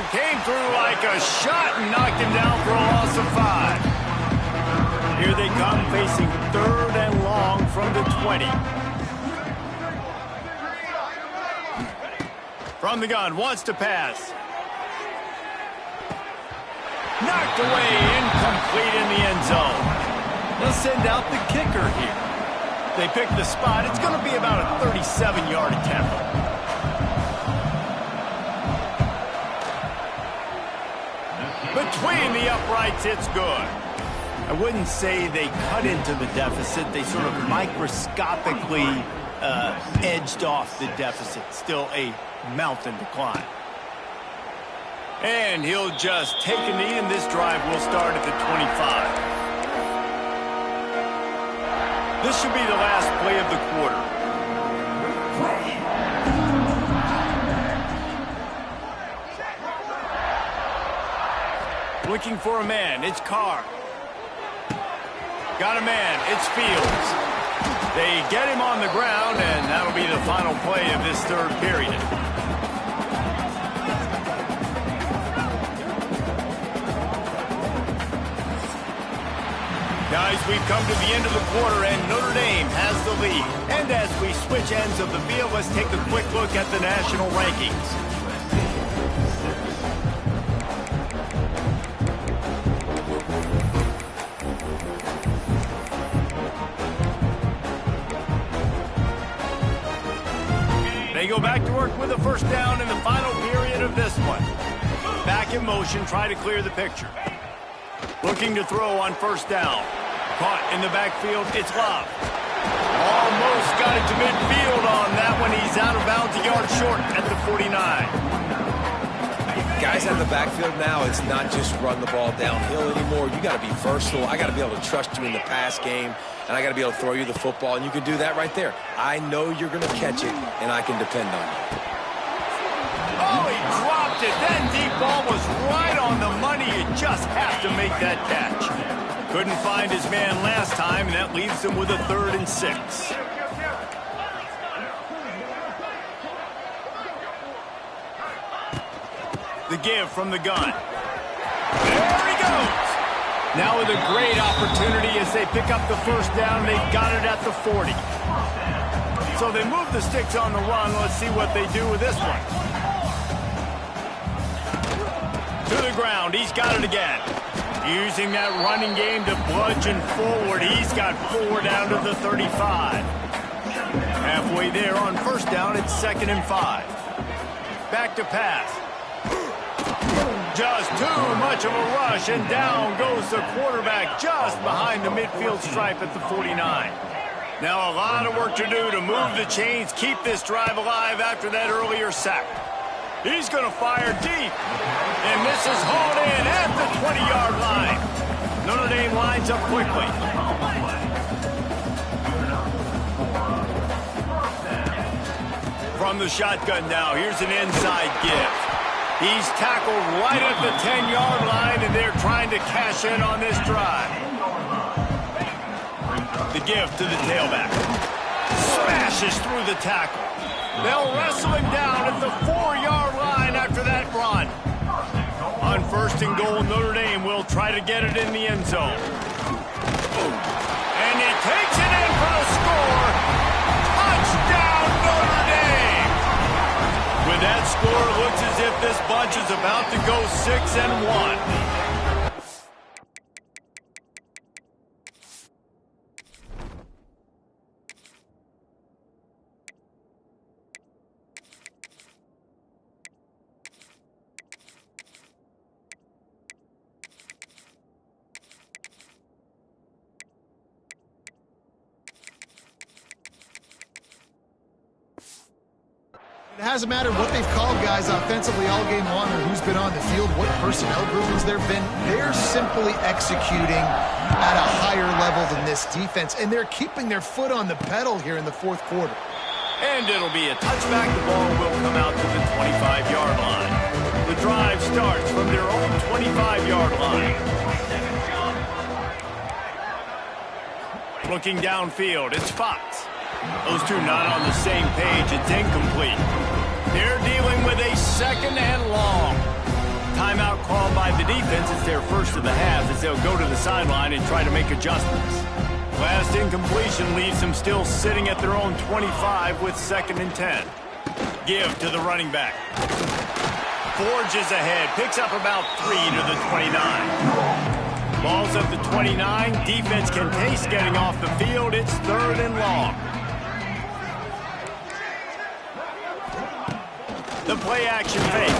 Came through like a shot and knocked him down for a loss of 5. Here they come, facing third and long from the 20. From the gun, wants to pass. Knocked away, incomplete in the end zone. They'll send out the kicker here. They pick the spot. It's going to be about a 37-yard attempt. Between the uprights, it's good. I wouldn't say they cut into the deficit. They sort of microscopically edged off the deficit. Still a mountain to climb. And he'll just take a knee, and this drive will start at the 25. This should be the last play of the quarter. Looking for a man. It's Carr. Got a man. It's Fields. They get him on the ground, and that'll be the final play of this third period. Guys, we've come to the end of the quarter, and Notre Dame has the lead. And as we switch ends of the field, let's take a quick look at the national rankings. They go back to work with a first down in the final period of this one. Back in motion, try to clear the picture. Looking to throw on first down. Caught in the backfield, it's Love. Almost got it to midfield on that one. He's out of bounds, a yard short at the 49. Guys out of the backfield now, it's not just run the ball downhill anymore. You got to be versatile. I got to be able to trust you in the pass game, and I got to be able to throw you the football, and you can do that right there. I know you're going to catch it, and I can depend on you. Oh, he dropped it. That deep ball was right on the money. You just have to make that catch. Couldn't find his man last time, and that leaves him with a 3rd and 6. The give from the gun. There he goes. Now with a great opportunity as they pick up the first down. They got it at the 40. So they move the sticks on the run. Let's see what they do with this one. To the ground. He's got it again. Using that running game to bludgeon forward. He's got 4 down to the 35. Halfway there on first down, it's 2nd and 5. Back to pass. Just too much of a rush, and down goes the quarterback just behind the midfield stripe at the 49. Now a lot of work to do to move the chains, keep this drive alive after that earlier sack. He's going to fire deep. And this is hauled in at the 20-yard line. Notre Dame lines up quickly. From the shotgun now, here's an inside give. He's tackled right at the 10-yard line, and they're trying to cash in on this drive. The give to the tailback. Smashes through the tackle. They'll wrestle him down at the 4-yard line after that run. On 1st and goal, Notre Dame will try to get it in the end zone. And he takes it in for the score. Touchdown, Notre Dame! With that score, it looks as if this bunch is about to go 6-1. It hasn't mattered what they've called guys offensively all game long or who's been on the field, what personnel groupings there have been. They're simply executing at a higher level than this defense, and they're keeping their foot on the pedal here in the 4th quarter. And it'll be a touchback. The ball will come out to the 25-yard line. The drive starts from their own 25-yard line. Looking downfield, it's Fox. Those two not on the same page. It's incomplete. They're dealing with a 2nd and long. Timeout called by the defense. It's their first of the half as they'll go to the sideline and try to make adjustments. Last incompletion leaves them still sitting at their own 25 with 2nd and 10. Give to the running back. Forges ahead. Picks up about 3 to the 29. Ball's up to 29. Defense can taste getting off the field. It's 3rd and long. The play action fake.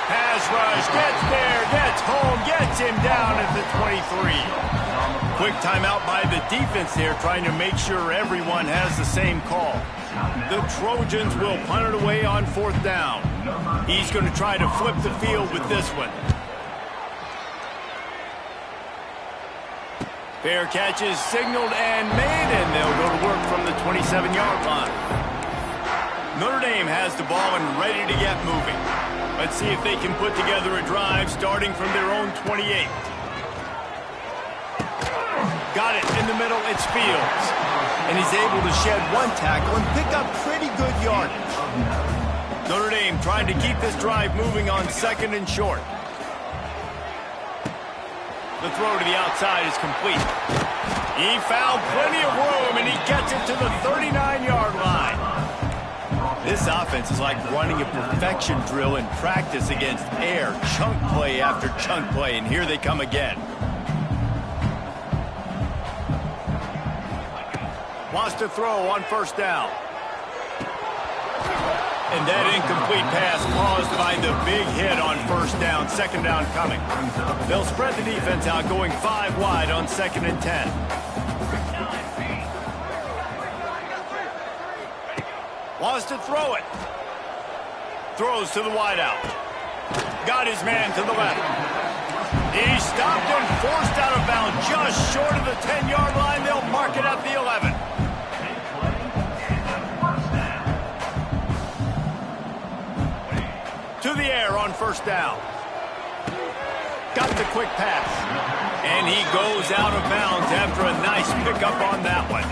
Pass rush, gets there, gets home, gets him down at the 23. Quick timeout by the defense there, trying to make sure everyone has the same call. The Trojans will punt it away on 4th down. He's going to try to flip the field with this one. Fair catch is signaled and made, and they'll go to work from the 27-yard line. Notre Dame has the ball and ready to get moving. Let's see if they can put together a drive starting from their own 28. Got it in the middle, it's Fields. And he's able to shed one tackle and pick up pretty good yardage. Notre Dame trying to keep this drive moving on 2nd and short. The throw to the outside is complete. He found plenty of room, and he gets it to the 39-yard line. This offense is like running a perfection drill in practice against air. Chunk play after chunk play, and here they come again. Wants to throw on 1st down. And that incomplete pass caused by the big hit on 1st down. 2nd down coming. They'll spread the defense out, going 5 wide on 2nd and 10. Wants to throw it. Throws to the wideout. Got his man to the left. He stopped and forced out of bounds just short of the 10-yard line. They'll mark it at the 11. To the air on 1st down. Got the quick pass. And he goes out of bounds after a nice pickup on that one.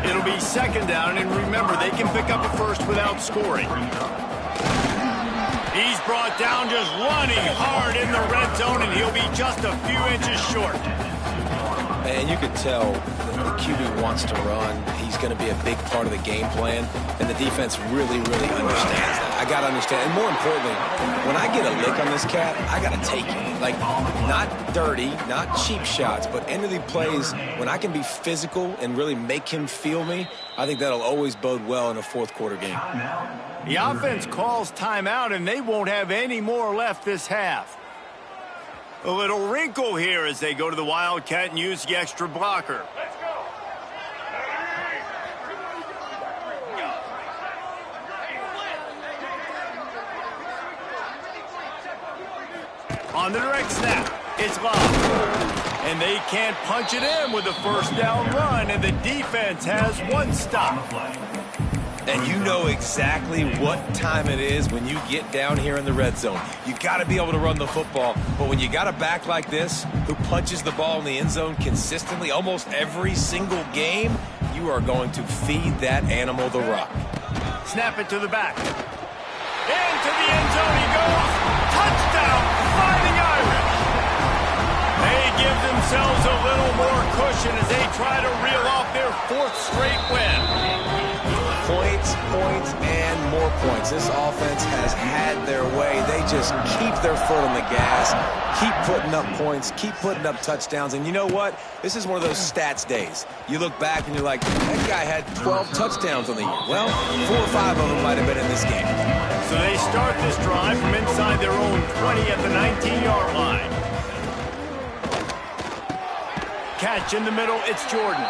It'll be 2nd down, and remember, they can pick up a first without scoring. He's brought down just running hard in the red zone, and he'll be just a few inches short. And you could tell the QB wants to run. He's going to be a big part of the game plan, and the defense really, really understands that. I got to understand. And more importantly, when I get a lick on this cat, I got to take it. Like, not dirty, not cheap shots, but end of the plays, when I can be physical and really make him feel me, I think that'll always bode well in a 4th quarter game. The offense calls timeout, and they won't have any more left this half. A little wrinkle here as they go to the Wildcat and use the extra blocker. Let's go. On the direct snap, it's Love. And they can't punch it in with a 1st down run, and the defense has 1 stop. And you know exactly what time it is when you get down here in the red zone. You got to be able to run the football, but when you got a back like this who punches the ball in the end zone consistently almost every single game, you are going to feed that animal the rock. Snap it to the back. Into the end zone he goes. Touchdown, Fighting Irish. They give themselves a little more cushion as they try to reel off their 4th straight win. Points, points, and more points. This offense has had their way. They just keep their foot on the gas, keep putting up points, keep putting up touchdowns. And you know what? This is one of those stats days. You look back and you're like, that guy had 12 touchdowns on the year. Well, 4 or 5 of them might have been in this game. So they start this drive from inside their own 20 at the 19-yard line. Catch in the middle, it's Jordan.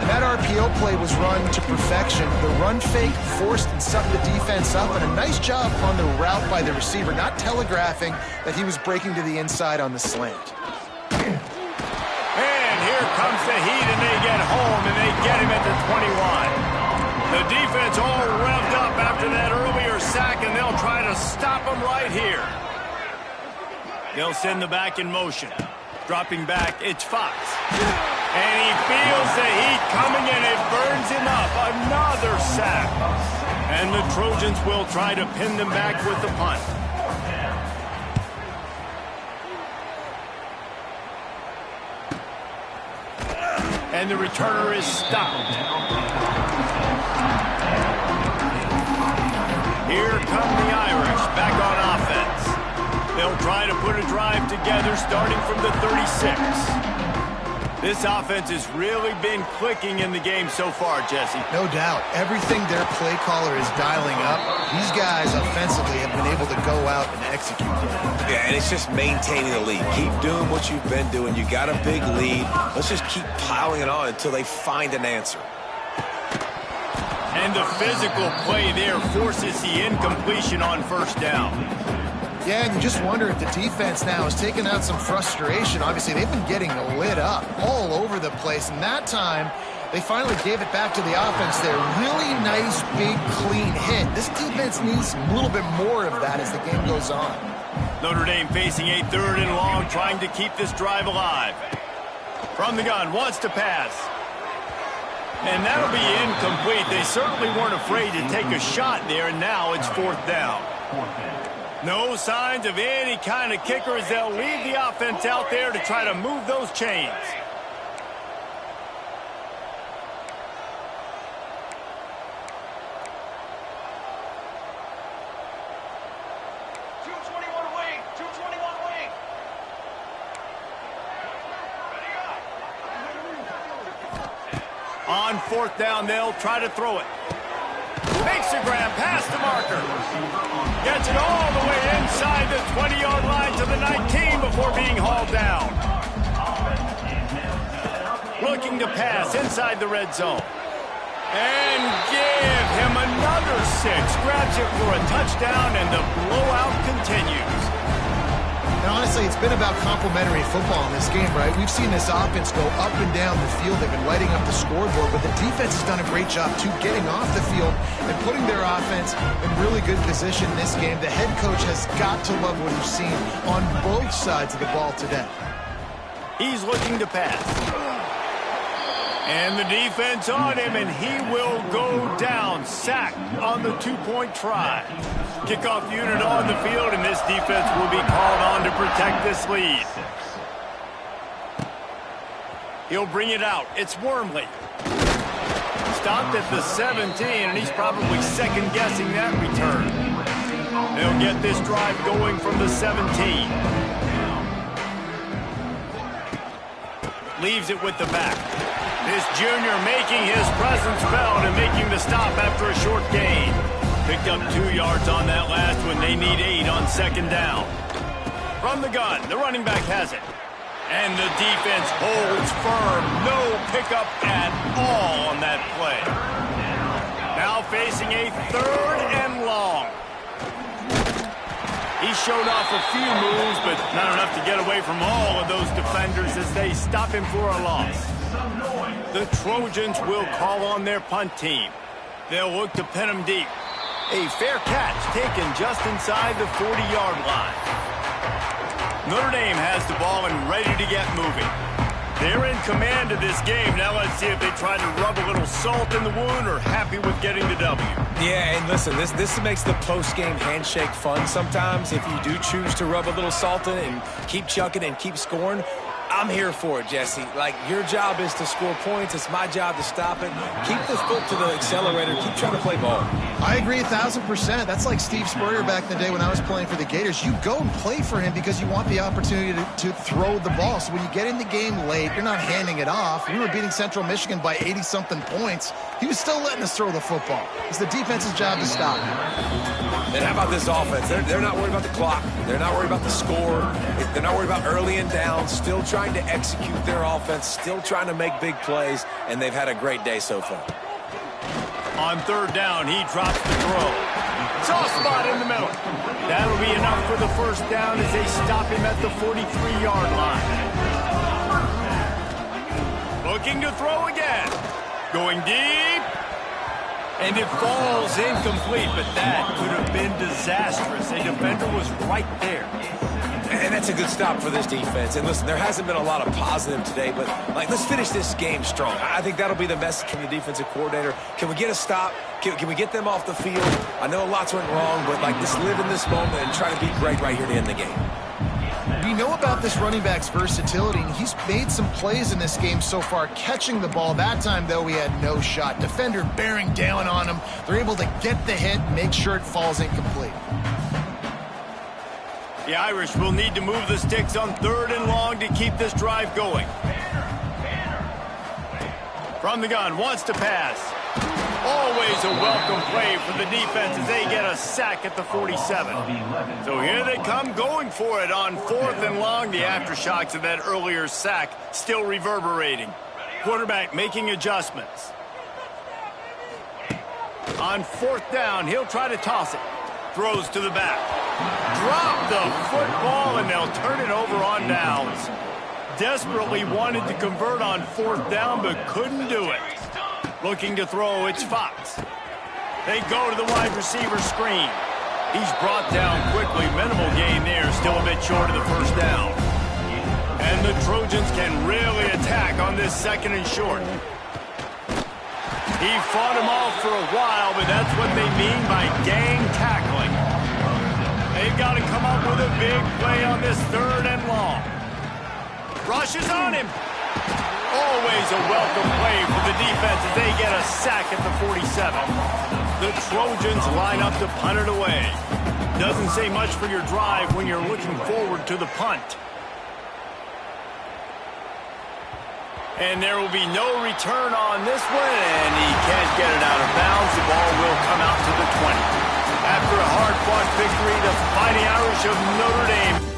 That RPO play was run to perfection. The run fake forced and sucked the defense up, and a nice job on the route by the receiver, not telegraphing that he was breaking to the inside on the slant. And here comes the heat, and they get home, and they get him at the 21. The defense all revved up after that earlier sack, and they'll try to stop him right here. They'll send the back in motion. Dropping back, it's Fox. And he feels the heat coming, and it burns him up. Another sack. And the Trojans will try to pin them back with the punt. And the returner is stopped. Here come the Irish back on offense. They'll try to put a drive together starting from the 36. This offense has really been clicking in the game so far, Jesse. No doubt. Everything their play caller is dialing up, these guys offensively have been able to go out and execute. Yeah, and it's just maintaining the lead. Keep doing what you've been doing. You got a big lead. Let's just keep piling it on until they find an answer. And the physical play there forces the incompletion on first down. Yeah, and you just wonder if the defense now has taken out some frustration. Obviously, they've been getting lit up all over the place, and that time they finally gave it back to the offense there. Really nice, big, clean hit. This defense needs a little bit more of that as the game goes on. Notre Dame facing a 3rd and long, trying to keep this drive alive. From the gun, wants to pass. And that'll be incomplete. They certainly weren't afraid to take a shot there, and now it's 4th down. No signs of any kind of kickers. They'll leave the offense out there to try to move those chains. On 4th down, they'll try to throw it. Makes a grab past the marker. Gets it all the way inside the 20-yard line to the 19 before being hauled down. Looking to pass inside the red zone. And give him another 6. Grabs it for a touchdown, and the blowout continues. And honestly, it's been about complementary football in this game, right? We've seen this offense go up and down the field. They've been lighting up the scoreboard, but the defense has done a great job, too, getting off the field and putting their offense in really good position in this game. The head coach has got to love what he's seen on both sides of the ball today. He's looking to pass. And the defense on him, and he will go down, sacked on the 2-point try. Kickoff unit on the field, and this defense will be called on to protect this lead. He'll bring it out. It's Wormley. Stopped at the 17, and he's probably second-guessing that return. They'll get this drive going from the 17. Leaves it with the back. This junior making his presence felt and making the stop after a short gain. Picked up 2 yards on that last one. They need 8 on 2nd down. From the gun, the running back has it. And the defense holds firm. No pickup at all on that play. Now facing a 3rd and long. He showed off a few moves, but not enough to get away from all of those defenders as they stop him for a loss. The Trojans will call on their punt team. They'll look to pin him deep. A fair catch taken just inside the 40-yard line. Notre Dame has the ball and ready to get moving. They're in command of this game. Now let's see if they try to rub a little salt in the wound or happy with getting the W. Yeah, and listen, this makes the post-game handshake fun sometimes. If you do choose to rub a little salt in it and keep chucking and keep scoring, I'm here for it, Jesse. Like, your job is to score points. It's my job to stop it. Keep the foot to the accelerator. Keep trying to play ball. I agree 1,000%. That's like Steve Spurrier back in the day when I was playing for the Gators. You go and play for him because you want the opportunity to throw the ball. So when you get in the game late, you're not handing it off. We were beating Central Michigan by 80-something points. He was still letting us throw the football. It's the defense's job to stop him. And how about this offense? They're not worried about the clock. They're not worried about the score. They're not worried about early and down. Still trying to execute their offense. Still trying to make big plays. And they've had a great day so far. On 3rd down, he drops the throw. Soft spot in the middle. That'll be enough for the 1st down as they stop him at the 43-yard line. Looking to throw again. Going deep. And it falls incomplete, but that could have been disastrous. A defender was right there. And that's a good stop for this defense. And listen, there hasn't been a lot of positive today, but let's finish this game strong. I think that'll be the message from the defensive coordinator. Can we get a stop? Can we get them off the field? I know lots went wrong, but just live in this moment and try to be great right here to end the game. We know about this running back's versatility, and he's made some plays in this game so far, catching the ball. That time, though, he had no shot. Defender bearing down on him. They're able to get the hit and make sure it falls incomplete. The Irish will need to move the sticks on 3rd and long to keep this drive going. From the gun, wants to pass. Always a welcome play for the defense as they get a sack at the 47. So here they come going for it on 4th and long. The aftershocks of that earlier sack still reverberating. Quarterback making adjustments. On 4th down, he'll try to toss it. Throws to the back. Drop the football, and they'll turn it over on downs. Desperately wanted to convert on 4th down, but couldn't do it. Looking to throw, it's Fox. They go to the wide receiver screen. He's brought down quickly. Minimal gain there, still a bit short of the 1st down. And the Trojans can really attack on this 2nd and short. He fought him off for a while, but that's what they mean by gang tackling. They've got to come up with a big play on this 3rd and long. Rushes on him. Always a welcome play for the defense as they get a sack at the 47. The Trojans line up to punt it away. Doesn't say much for your drive when you're looking forward to the punt. And there will be no return on this one, and he can't get it out of bounds. The ball will come out to the 20. After a hard-fought victory, the Fighting Irish of Notre Dame